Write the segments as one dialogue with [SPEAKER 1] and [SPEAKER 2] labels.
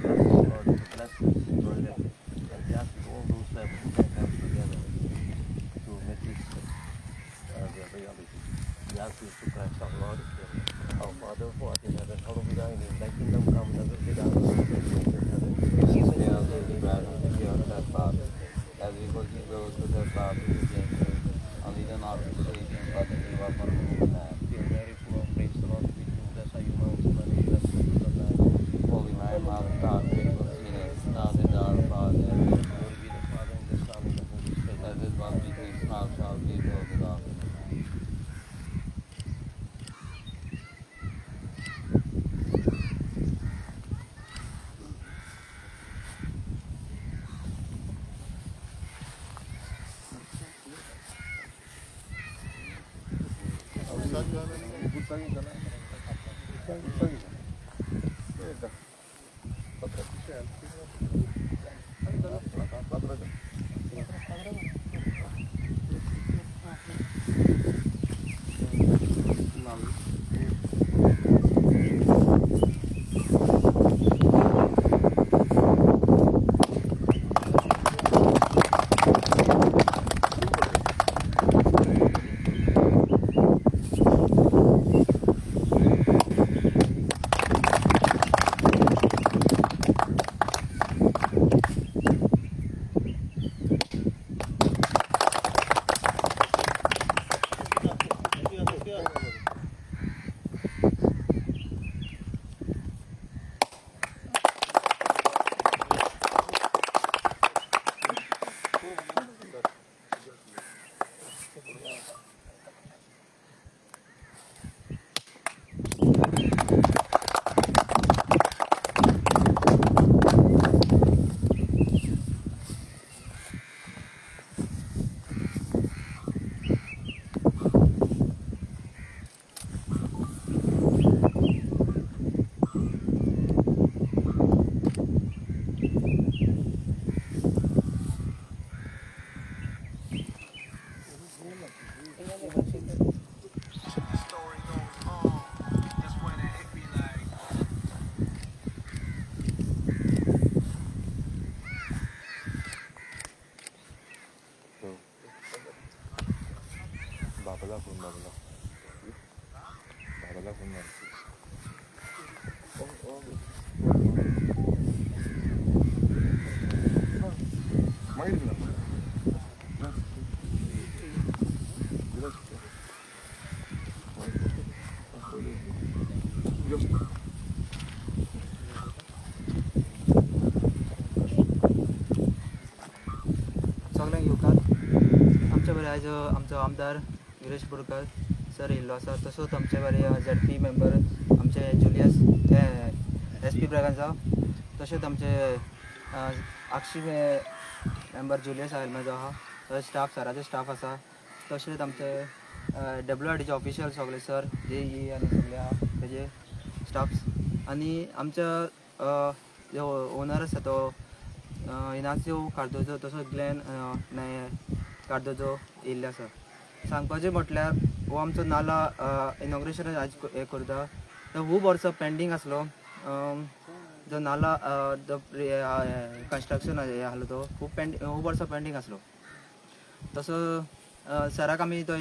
[SPEAKER 1] Lord, to bless us, Lord, and we ask all those families that come together to make this the reality. We ask you to Christ our Lord, our Father who art in heaven, hallowed be thy name. Thy kingdom come, thy will be done on earth as it is in heaven. Give us now daily bread, and forgive us our trespasses, as we forgive those who trespass against us. And lead us not into temptation, but deliver us from evil. Hail Mary, full of grace, the Lord is with you. Blessed are you amongst women, and blessed is the fruit of thy womb. Holy Mary, Mother of God, pray for us sinners, now and at the hour of our death. Glory be to the Father, and the Son, and the Holy Spirit. As it was with you, is now, shall be, world without end. बाबाला phone
[SPEAKER 2] सगळ्यांक येवकार आमच्या बरें आयज आमचो आमदार Viresh Borkar sir येयल्लो आसा तसोच आमचे बरें ZP मेंबर आमचे जुलियस SP ब्रागांचा तशेंच आमचे आक्षी मेंबर जुलियस आयल्लो आहा तशेंच स्टाफ सराचो स्टाफ आसा तशेंच आमचे WRDचे ऑफिशियल सगळे सर JE आनी सगळे आहा तेजे स्टाफ आनी आमच्या जो ओनर आसा तो इनासियो कार्दोजो तसोच ग्लेन कार्दोजो येयल्ले आसा सांगपाचें म्हटल्यार हो आमचो नाला इनॉग्रेशन आज हें करता तो खूब वर्सां पेंडींग आसलो जो नाला जो कन्स्ट्रक्शन आहलो तो खूब वर्सां पेंडींग आसलो तसो सराक आमी तो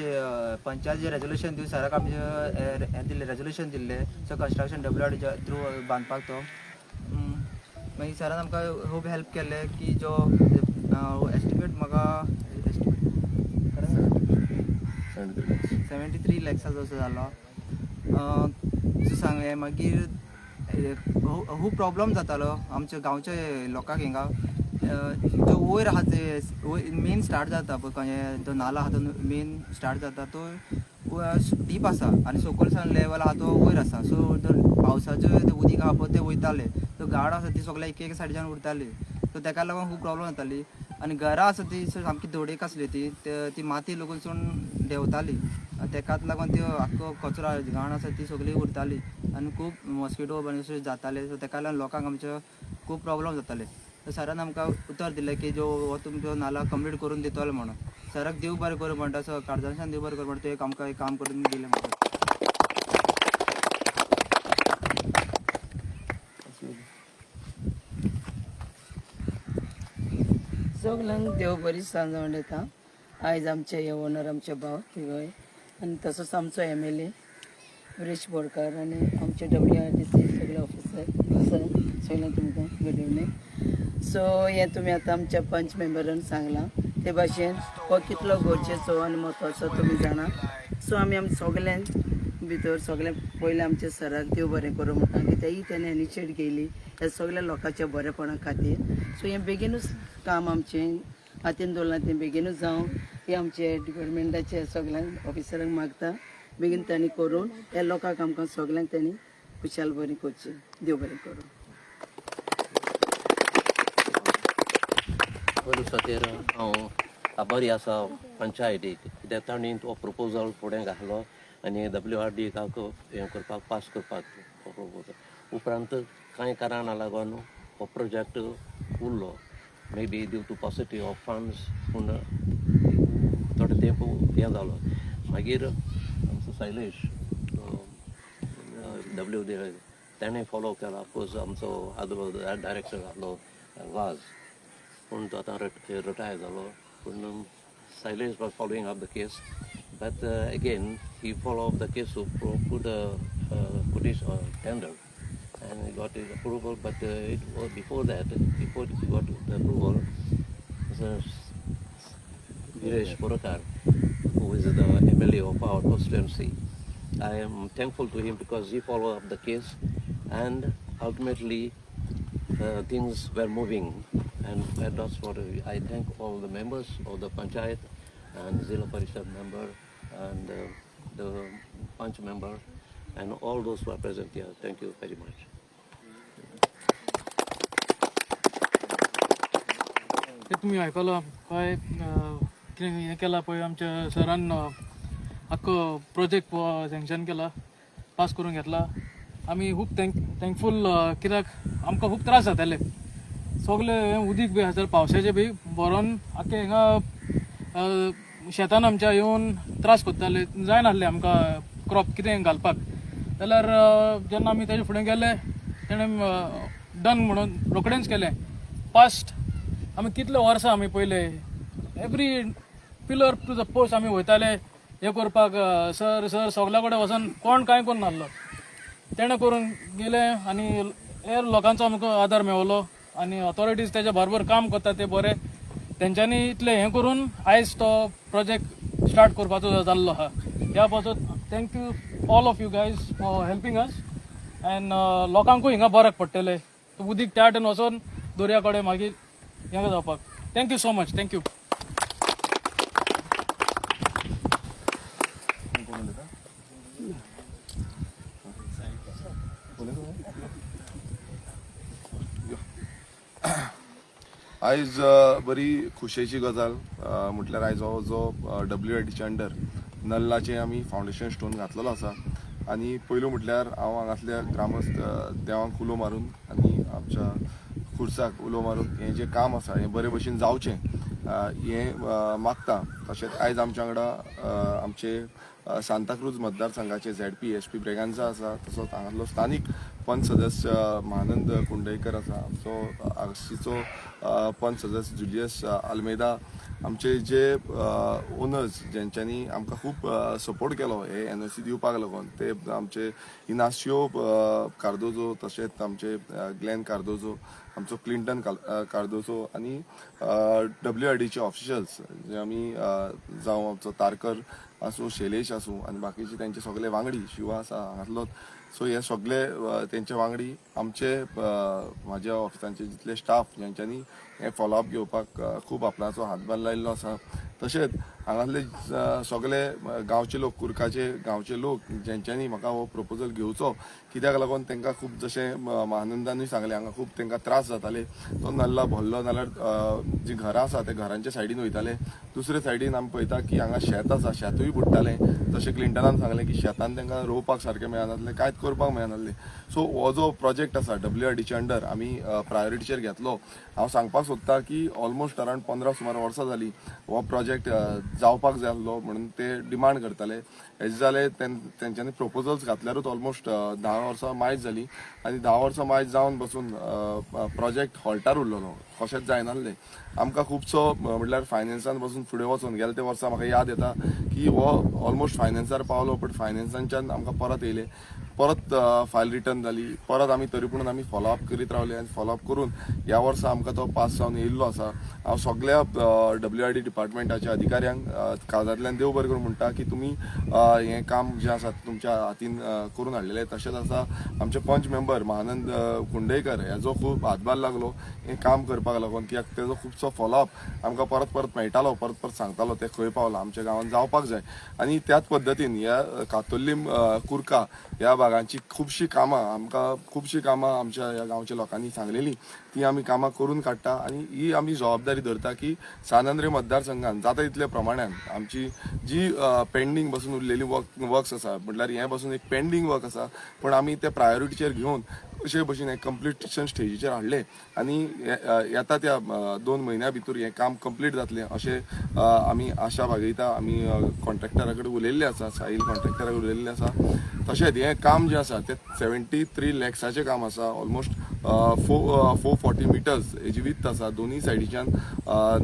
[SPEAKER 2] पंचायत रेजोल्यूशन दिवन सराक आमी हें दिल्लें रेजोल्यूशन दिल्लें सो कन्स्ट्रक्शन WRD थ्रू बांदपाक तो मागीर सरान आमकां खूब हेल्प केलें की जो एस्टिमेट म्हाका 73 लॅक्साचो असो जालो सो सांगलें मागीर खूब प्रॉब्लम जातालो आमच्या गांवच्या लोकांक हिंगा जो वयर आहा ते मेन स्टार्ट जाता पळय जो नाला आहा तो मेन स्टार्ट जाता तो डीप आसा आनी सकयल लेवल आहा तो वयर आसा सो जर पावसाचें उदीक आहा पळय ते वयताले तो गाड आसा ती सगळे एक सायडीच्यान उरताली सो ताका लागून खूब प्रॉब्लम जाताली आनी घरां आसा ती सामकी धोडेक आसली ती माती लागून देंवताली ताकाच लागून त्यो आख्खो कचरो घाण आसा ती सगळी उरताली आनी खूब मॉस्किटो बी जाताले सो ताका लागून लोकांक आमचे खूब प्रॉब्लम जाताले सरान आमकां उतर दिलें की जो हो तुमचो नाला कंप्लीट करून दितलो म्हणून सराक देव बरें करूं म्हणटा सो काळजांतल्यान देव बरें करूं म्हणटा तो एक आमकां एक काम करून दिलें म्हणटा
[SPEAKER 3] सगळ्यांक देव बरी सांजवण येता. आयज आमचे हे ओनर आमचे भाव तिगोय आनी तसोच आमचो MLA विरेश बोरकार आनी आमचे WRDC सगळे ऑफिसर सगळ्यांक तुमकां गुड इवनिंग. सो हे तुमी आतां आमच्या पंच मेंबरान सांगलां ते भाशेन हो कितलो गरजेचो आनी म्हत्वाचो तुमी जाणा. सो आमी सगळ्यांक भितर सगळ्यांक पयलें आमच्या सराक देव बरें करूं म्हणटा कित्याक तेणें इनिशिएट केली ह्या सगळ्या लोकांच्या बरेपणा खातीर. सो हें बेगीनूच काम आमचें हातीन दवरलां तें बेगीनूच जावं हे आमचे डिपार्टमेंटाचे सगळ्यांक ऑफिसरांक मागता बेगीन तांणी करून ह्या लोकांक आमकां सगळ्यांक तांणी खुशाल बरी करची. देव बरें करूं.
[SPEAKER 1] पयलू खातीर हांव आभारी आसा पंचायतीक कित्याक तांणी तो प्रपोजल फुडें घातलो आनी WRD हें करपाक पास करपाक हो प्रपोजल उपरांत कांय कारणां लागून हो प्रोजेक्ट उरलो maybe due to paucity of funds पूण थोडे तेंप हें जालो. मागीर आमचो शैलेश WD ताणें फॉलो केला ऑफकोर्स आमचो आदलो डायरेक्टर आसलो वाज पूण तो आतां रिटायर जालो पूण Shailesh was following up the case but again he followed the case to put a tender and he got his approval, but it was before he got the approval Viresh Borakar, who is the MLA of our constituency. I am thankful to him because he followed up the case and ultimately things were moving and that's what I thank all the members of the Panchayat and Zilla Parishad member and the Panch member and all those who are present here. Thank you very much.
[SPEAKER 4] ते तुम्ही ऐकलं काय हे केला पळय आमच्या सरान आख्खो प्रोजेक्ट सँक्शन केला पास करून घेतला. आमी खूब थँकफूल कित्याक आमकां खूब त्रास जाताले सगळे उदीक बी आसा पावसाचे बी भरोन आख्खे हिंगा शेतान आमच्या येवन त्रास करताले जाय नासले आमकां क्रॉप कितें घालपाक. जाल्यार जेन्ना आमी तेजे फुडें गेले तेणें डन म्हणून रोखडेंच केलें. पास्ट आमी कितले वर्सां आमी पयले every pillar to the post आमी वयताले हे करपाक सर सगल्या कडेन वचोन कोण कांय करून नासलो. तेणें करून गेले आनी हे लोकांचो आमकां आदार मेळलो आनी ऑथॉरिटीज तेच्या बरोबर काम करता ते बरें. तेंच्यांनी इतलें हें करून आयज तो प्रोजेक्ट स्टार्ट करपाचो जाल्लो आहा. ह्या पासून thank you all of you guys for helping us and लोकांकूय हिंगा बऱ्याक पडटलें उदीक त्या वाटेन वचोन दर्या कडेन मागीर हें जावपाक. Thank you so much. थँक्यू.
[SPEAKER 5] आयज बरी खुशेची गजाल म्हटल्यार आयज हो जो WRDच्या अंडर नल्लाचें आमी फावंडेशन स्टोन घातलेलो आसा आनी पयलू म्हटल्यार हांव हांगासल्या ग्रामस्थ देवांक उलो मारून आनी आमच्या खुर्साक उलो मारून हें जें काम आसा हें बरे भशेन जावचें हें मागता. तशेंच आयज आमच्या वांगडा आमचे सांताक्रूज मतदारसंघाचे ZP SP ब्रेगांजा आसा. तसोच हांगासलो स्थानीक पंच सदस्य महानंद कुंडयकर आसा. आमचो आगशीचो पंच सदस्य जुलियस आल्मेदा. आमचे जे ओनर्स जेंच्यांनी आमकां खूब सपोर्ट केलो हे NOC दिवपाक लागून ते आमचे इनासियो कार्दोजो तशेंच आमचे ग्लेन कार्दोजो आमचो क्लिंटन कार्दोजो आनी WRDचे ऑफिशल्स जे आमी जावं आमचो तारकर आसूं शैलेश आसूं आनी बाकीचे तेंचे सगळे वांगडी शिवा आसा हांगासलोच. सो हे सगळे तेंचे वांगडी आमचे म्हाज्या ऑफिसांचे जितले स्टाफ जेंच्यांनी हे फॉलोअप घेवपाक खूब आपणाचो हातभार लायिल्लो आसा. तशेंच हांगासले सगळे गांवचे लोक कुर्काचे गांवचे लोक जेंच्यांनी म्हाका हो प्रपोजल घेवचो कित्याक लागून तांकां खूब जशें महानंदानूय सांगलें हांगा खूब तांकां त्रास जाताले. तो नल्ला भरलो नाल्यार जीं घरां आसा ते घरांच्या सायडीन वयताले. दुसरे सायडीन आमी पळयता की हांगा शेत आसा शेतूय बुडटालें. तशें क्लिंटनान सांगलें की शेतान तांकां रोवपाक सारकें मेळनासलें कांयच करपाक मेळनासलें. सो हो जो प्रोजेक्ट प्रोजेक्ट आसा WRDच्या अंडर आमी प्रायोरिटीचेर घेतलो. हांव सांगपाक सोदतां की ऑलमोस्ट अरावंड 15 सुमार वर्सां जाली हो प्रोजेक्ट जावपाक जाय आसलो म्हणून ते डिमांड करताले. हेजे जाले तेंच्यांनी प्रपोजल्स घातल्यारूच ऑलमोस्ट 10 वर्सां मायज जाली आनी 10 वर्सां मायज जावन बसून प्रोजेक्ट हॉल्टार उरलेलो, कशेंच जायनासलें. आमकां खुबसो म्हटल्यार फायनान्सान बसून फुडें वचून गेल्या त्या वर्सा म्हाका याद येता की हो ऑलमोस्ट फायनान्सार पावलो, बट फायनान्सांच्यान आमकां परत येयले, परत फायल रिटर्न जाली, परत आमी तरी पूण आमी फॉलोअप करीत रावले आनी फॉलोअप करून ह्या वर्सा आमकां तो पास जावन येयल्लो आसा. हांव सगळ्या WRD डिपार्टमेंटाच्या अधिकाऱ्यांक काळजांतल्यान देव बरें करून म्हणटा की तुमी हें काम जें आसा तुमच्या हातीन करून हाडलेलें. तशेंच आसा आमचे पंच मेंबर महानंद कुंडयकर हेजो खूब हातभार लागलो हें काम करपाक लागून, कित्याक तेजो खुबसो फॉलोअप आमकां परत परत मेळटालो, परत परत सांगतालो ते खंय पावलां, आमच्या गांवांत जावपाक जाय. आनी त्याच पद्दतीन ह्या कातोलीम कुर्का ह्या भागांची खुबशीं कामां आमच्या ह्या गांवच्या लोकांनी सांगलेलीं ती आमी कामां करून काडटा आनी ही आमी जबाबदारी धरता की सानंद्रे मतदारसंघान जाता तितल्या प्रमाणान आमची जी पेंडींग बसून उरलेली वर्क्स आसा, म्हटल्यार हें बसून एक पेंडींग वर्क आसा, पण आमी ते प्रायोरिटीचेर घेवन अशे भशेन हें कंप्लिटेशन स्टेजीचेर हाडले आनी येता त्या 2 म्हयन्या भितर हें काम कंप्लीट जातलें अशें आमी आशा बाळगयता. आमी कॉन्ट्रॅक्टरा कडेन उलयल्ले आसा, साहिल कॉन्ट्रॅक्टरा कडेन उलयल्ले आसा. तशेंच हें काम जें आसा तें 73 लॅक्साचें काम आसा, ऑलमोस्ट 440 मिटर्स हेजी विथ आसा. दोनूय सायडीच्यान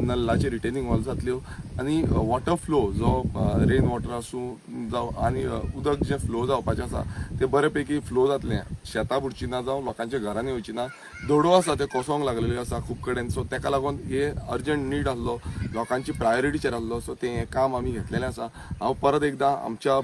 [SPEAKER 5] नल्लाचे रिटेनिंग वॉल्स जातल्यो आनी वॉटर फ्लो जो रेन वॉटर आसूं जावं आनी उदक जें फ्लो जावपाचें आसा तें बरेपैकी फ्लो जातलें, शेतां बुडची ना जावं लोकांच्या घरांनी वयची ना. दोडो आसा ते कोसोंक लागलेल्यो आसा खूब कडेन, सो तेका लागून हे अर्जंट नीड आसलो, लोकांची प्रायोरिटीचेर आसलो, सो तें हें काम आमी घेतलेलें आसा. हांव परत एकदां आमच्या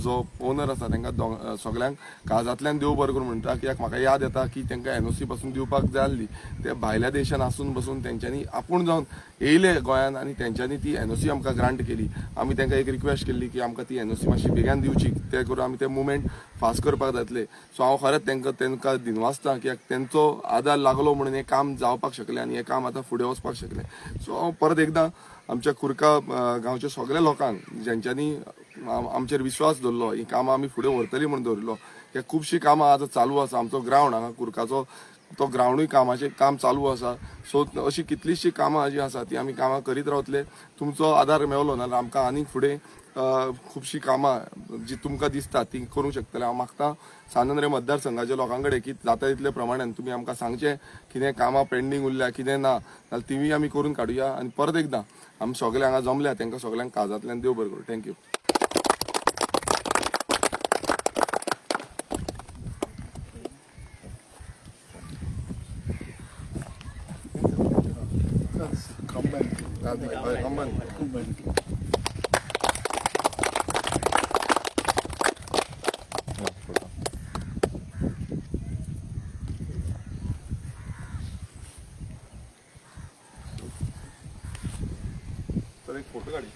[SPEAKER 5] जो ओनर आसा तांकां सगळ्यांक काळजांतल्यान देव बरें करून म्हणटा, कित्याक म्हाका याद येता की तांकां NOC पासून दिवपाक जाय आसली, ते भायल्या देशान आसून बसून तेंच्यांनी आपूण जावन येयले गोंयांत आनी तेंच्यांनी ती NOC आमकां ग्रांट केली. आमी तांकां एक रिक्वेस्ट केल्ली की आमकां ती NOC मातशी बेगीन दिवची, ते करून आमी ते मुवमेंट फास्ट करपाक जातले. सो हांव खरेंच तांकां दिनवासता, कित्याक तेंचो आदार लागलो म्हणून हें काम जावपाक शकलें आनी हें काम आतां फुडें वचपाक शकलें. सो हांव परत एकदां आमच्या कुर्का गांवच्या सगळ्या लोकांक जेंच्यांनी आमचेर विश्वास दवरलो, ही कामां आमी फुडें व्हरतली म्हणून दवरलो, हे खुबशीं कामां आतां चालू आसा. आमचो ग्रावंड हांगा कुर्काचो तो ग्रावंडूय कामाचें काम चालू आसा. सो अशीं कितलींशीं कामां जीं आसा ती आमी कामां करीत रावतले. तुमचो आदार मेळलो नाल्यार आमकां आनीक फुडें खुबशीं कामां जी तुमकां दिसता ती करूंक शकतले. हांव मागता सानंद्रे मतदारसंघाच्या लोकां कडेन की जाता तितले प्रमाणान तुमी आमकां सांगचें कितें कामां पेंडींग उरल्या कितें ना जाल्यार तिवूय आमी करून काडुया. आनी परत एकदां आमी सगळे हांगा जमल्या तांकां सगळ्यांक काळजांतल्यान देव बरें करूं. थँक्यू. तर एक फोटो काढी.